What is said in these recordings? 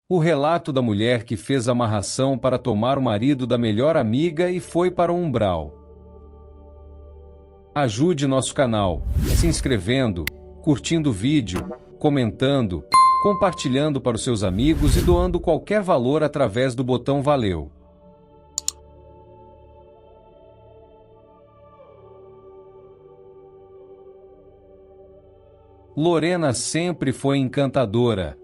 O relato da mulher que fez amarração para tomar o marido da melhor amiga e foi para o umbral. Ajude nosso canal, se inscrevendo, curtindo o vídeo, comentando, compartilhando para os seus amigos e doando qualquer valor através do botão Valeu. Lorena sempre foi encantadora.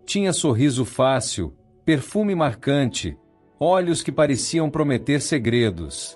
Tinha sorriso fácil, perfume marcante, olhos que pareciam prometer segredos.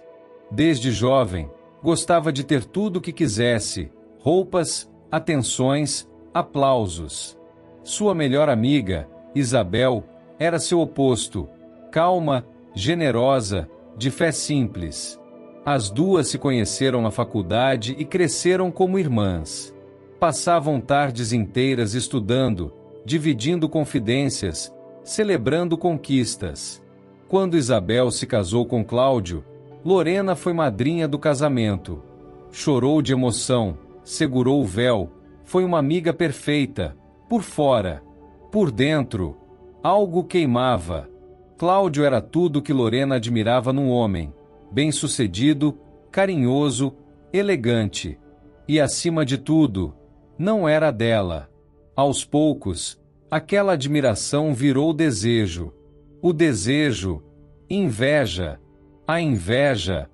Desde jovem, gostava de ter tudo o que quisesse: roupas, atenções, aplausos. Sua melhor amiga, Isabel, era seu oposto, calma, generosa, de fé simples. As duas se conheceram na faculdade e cresceram como irmãs. Passavam tardes inteiras estudando, dividindo confidências, celebrando conquistas. Quando Isabel se casou com Cláudio, Lorena foi madrinha do casamento. Chorou de emoção, segurou o véu, foi uma amiga perfeita, por fora. Por dentro, algo queimava. Cláudio era tudo o que Lorena admirava num homem: bem-sucedido, carinhoso, elegante. E acima de tudo, não era dela. Aos poucos, aquela admiração virou desejo. O desejo, inveja. A inveja,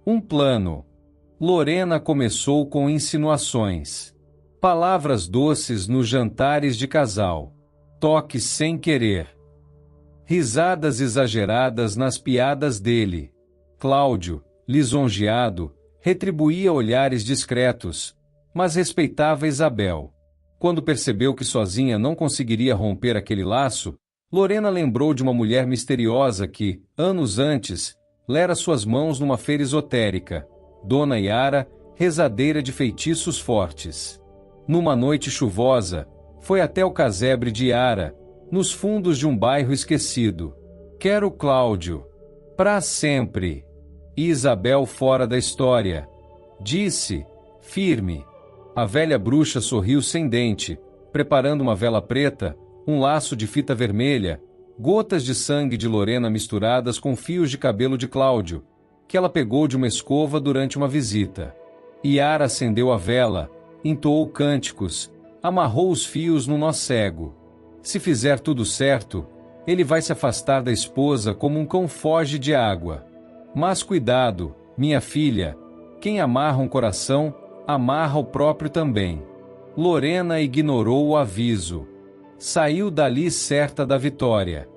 um plano. Lorena começou com insinuações. Palavras doces nos jantares de casal. Toques sem querer. Risadas exageradas nas piadas dele. Cláudio, lisonjeado, retribuía olhares discretos, mas respeitava Isabel. Quando percebeu que sozinha não conseguiria romper aquele laço, Lorena lembrou de uma mulher misteriosa que, anos antes, lera suas mãos numa feira esotérica, Dona Yara, rezadeira de feitiços fortes. Numa noite chuvosa, foi até o casebre de Yara, nos fundos de um bairro esquecido. Quero Cláudio. Pra sempre. E Isabel fora da história. Disse, firme. A velha bruxa sorriu sem dente, preparando uma vela preta, um laço de fita vermelha, gotas de sangue de Lorena misturadas com fios de cabelo de Cláudio, que ela pegou de uma escova durante uma visita. Yara acendeu a vela, entoou cânticos, amarrou os fios no nó cego. Se fizer tudo certo, ele vai se afastar da esposa como um cão foge de água. Mas cuidado, minha filha, quem amarra um coração, amarra o próprio também. Lorena ignorou o aviso. Saiu dali certa da vitória.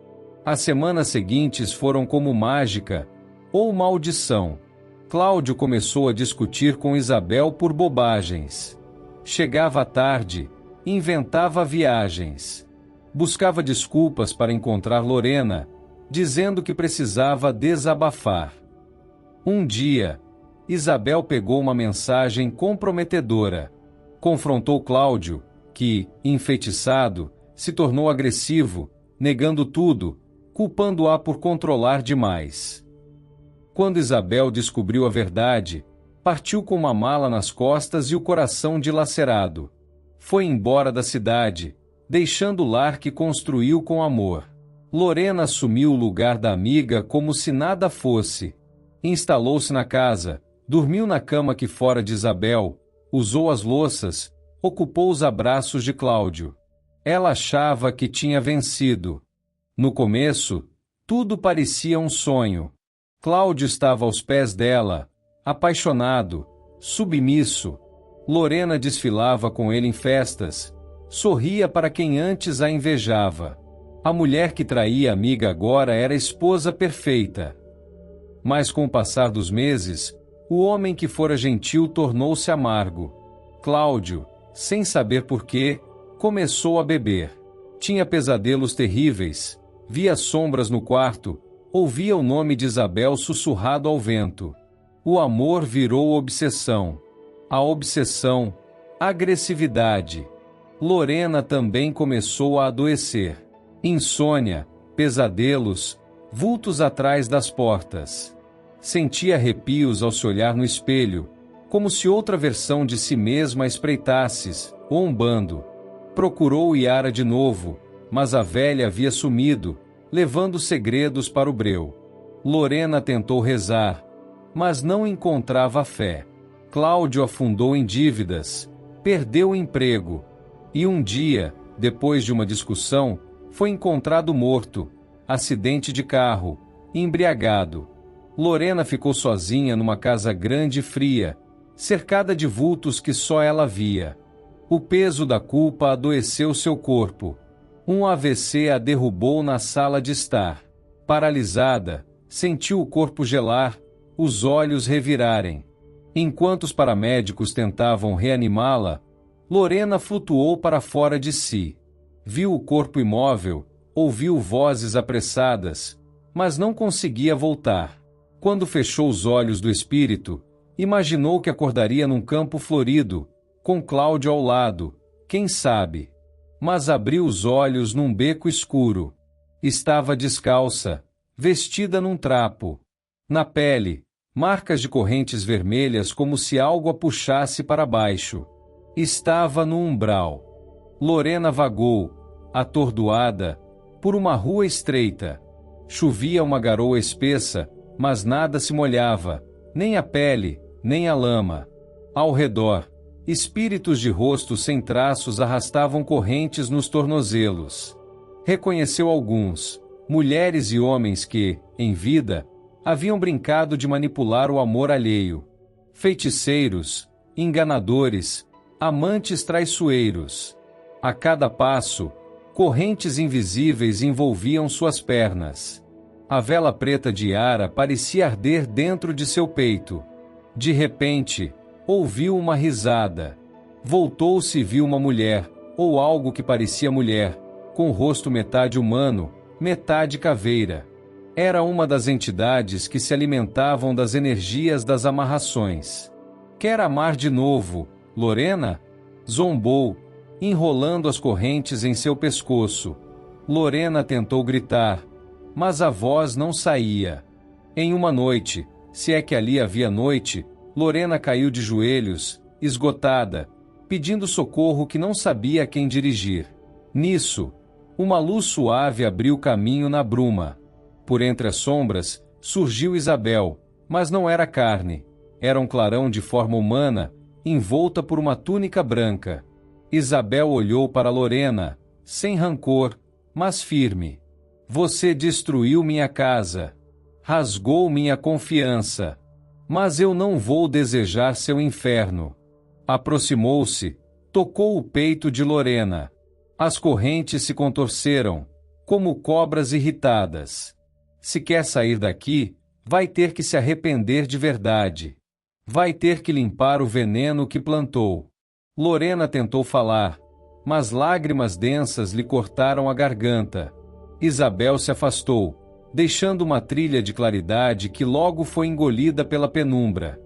As semanas seguintes foram como mágica ou maldição. Cláudio começou a discutir com Isabel por bobagens. Chegava à tarde, inventava viagens. Buscava desculpas para encontrar Lorena, dizendo que precisava desabafar. Um dia, Isabel pegou uma mensagem comprometedora. Confrontou Cláudio, que, enfeitiçado, se tornou agressivo, negando tudo, culpando-a por controlar demais. Quando Isabel descobriu a verdade, partiu com uma mala nas costas e o coração dilacerado. Foi embora da cidade, deixando o lar que construiu com amor. Lorena assumiu o lugar da amiga como se nada fosse. Instalou-se na casa, dormiu na cama que fora de Isabel, usou as louças, ocupou os abraços de Cláudio. Ela achava que tinha vencido. No começo, tudo parecia um sonho. Cláudio estava aos pés dela, apaixonado, submisso. Lorena desfilava com ele em festas, sorria para quem antes a invejava. A mulher que traía a amiga agora era a esposa perfeita. Mas com o passar dos meses, o homem que fora gentil tornou-se amargo. Cláudio, sem saber porquê, começou a beber. Tinha pesadelos terríveis, via sombras no quarto, ouvia o nome de Isabel sussurrado ao vento. O amor virou obsessão. A obsessão, agressividade. Lorena também começou a adoecer. Insônia, pesadelos, vultos atrás das portas. Sentia arrepios ao se olhar no espelho, como se outra versão de si mesma espreitasse, ombando. Procurou Yara de novo, mas a velha havia sumido, levando segredos para o breu. Lorena tentou rezar, mas não encontrava fé. Cláudio afundou em dívidas, perdeu o emprego, e um dia, depois de uma discussão, foi encontrado morto, acidente de carro, embriagado. Lorena ficou sozinha numa casa grande e fria, cercada de vultos que só ela via. O peso da culpa adoeceu seu corpo. Um AVC a derrubou na sala de estar. Paralisada, sentiu o corpo gelar, os olhos revirarem. Enquanto os paramédicos tentavam reanimá-la, Lorena flutuou para fora de si. Viu o corpo imóvel, ouviu vozes apressadas, mas não conseguia voltar. Quando fechou os olhos do espírito, imaginou que acordaria num campo florido, com Cláudio ao lado, quem sabe. Mas abriu os olhos num beco escuro. Estava descalça, vestida num trapo. Na pele, marcas de correntes vermelhas como se algo a puxasse para baixo. Estava no umbral. Lorena vagou, atordoada, por uma rua estreita. Chovia uma garoa espessa, mas nada se molhava, nem a pele, nem a lama. Ao redor, espíritos de rostos sem traços arrastavam correntes nos tornozelos. Reconheceu alguns, mulheres e homens que, em vida, haviam brincado de manipular o amor alheio. Feiticeiros, enganadores, amantes traiçoeiros. A cada passo, correntes invisíveis envolviam suas pernas. A vela preta de Yara parecia arder dentro de seu peito. De repente, ouviu uma risada. Voltou-se e viu uma mulher, ou algo que parecia mulher, com o rosto metade humano, metade caveira. Era uma das entidades que se alimentavam das energias das amarrações. Quer amar de novo, Lorena? Zombou, enrolando as correntes em seu pescoço. Lorena tentou gritar, mas a voz não saía. Em uma noite, se é que ali havia noite, Lorena caiu de joelhos, esgotada, pedindo socorro que não sabia a quem dirigir. Nisso, uma luz suave abriu caminho na bruma. Por entre as sombras, surgiu Isabel, mas não era carne. Era um clarão de forma humana, envolta por uma túnica branca. Isabel olhou para Lorena, sem rancor, mas firme. Você destruiu minha casa. Rasgou minha confiança. Mas eu não vou desejar seu inferno. Aproximou-se, tocou o peito de Lorena. As correntes se contorceram, como cobras irritadas. Se quer sair daqui, vai ter que se arrepender de verdade. Vai ter que limpar o veneno que plantou. Lorena tentou falar, mas lágrimas densas lhe cortaram a garganta. Isabel se afastou, deixando uma trilha de claridade que logo foi engolida pela penumbra.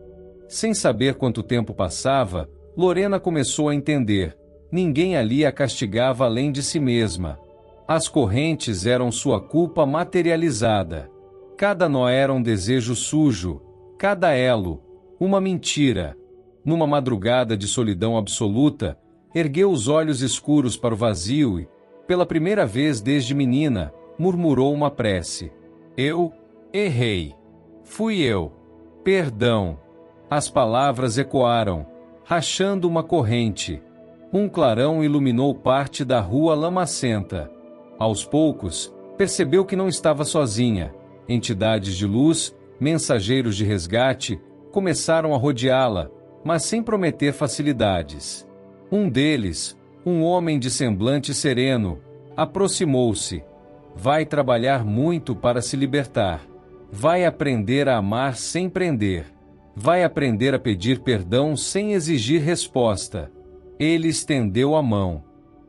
Sem saber quanto tempo passava, Lorena começou a entender. Ninguém ali a castigava além de si mesma. As correntes eram sua culpa materializada. Cada nó era um desejo sujo, cada elo, uma mentira. Numa madrugada de solidão absoluta, ergueu os olhos escuros para o vazio e, pela primeira vez desde menina, murmurou uma prece. Eu errei. Fui eu. Perdão. As palavras ecoaram, rachando uma corrente. Um clarão iluminou parte da rua lamacenta. Aos poucos, percebeu que não estava sozinha. Entidades de luz, mensageiros de resgate, começaram a rodeá-la, mas sem prometer facilidades. Um deles, um homem de semblante sereno, aproximou-se. Vai trabalhar muito para se libertar. Vai aprender a amar sem prender. Vai aprender a pedir perdão sem exigir resposta. Ele estendeu a mão.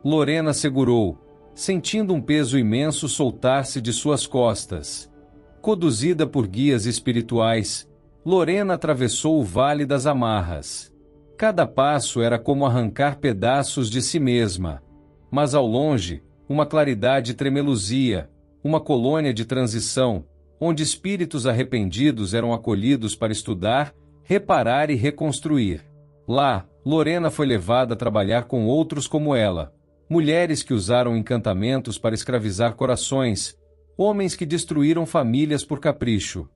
Lorena segurou, sentindo um peso imenso soltar-se de suas costas. Conduzida por guias espirituais, Lorena atravessou o Vale das Amarras. Cada passo era como arrancar pedaços de si mesma. Mas ao longe, uma claridade tremeluzia, uma colônia de transição, onde espíritos arrependidos eram acolhidos para estudar, reparar e reconstruir. Lá, Lorena foi levada a trabalhar com outros como ela. mulheres que usaram encantamentos para escravizar corações, homens que destruíram famílias por capricho.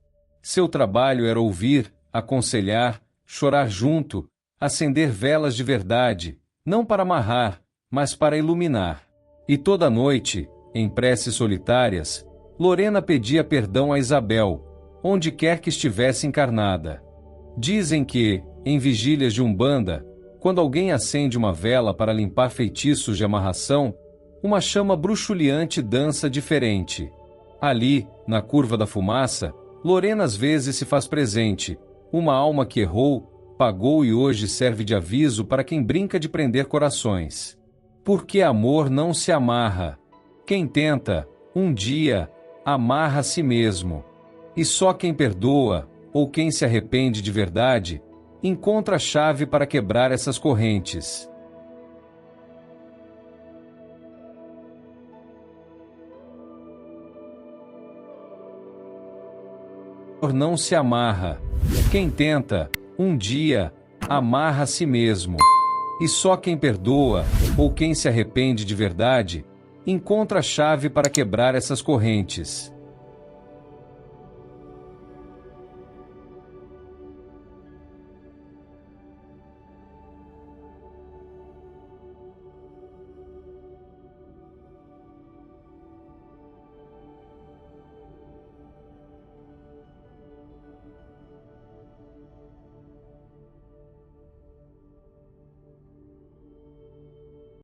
Seu trabalho era ouvir, aconselhar, chorar junto, acender velas de verdade, não para amarrar, mas para iluminar. E toda noite, em preces solitárias, Lorena pedia perdão a Isabel, onde quer que estivesse encarnada. Dizem que, em vigílias de Umbanda, quando alguém acende uma vela para limpar feitiços de amarração, uma chama bruxuleante dança diferente. Ali, na curva da fumaça, Lorena às vezes se faz presente, uma alma que errou, pagou e hoje serve de aviso para quem brinca de prender corações. Porque amor não se amarra. Quem tenta, um dia, amarra a si mesmo. E só quem perdoa, ou quem se arrepende de verdade, encontra a chave para quebrar essas correntes. Amor não se amarra. Quem tenta, um dia, amarra a si mesmo. E só quem perdoa, ou quem se arrepende de verdade, encontra a chave para quebrar essas correntes.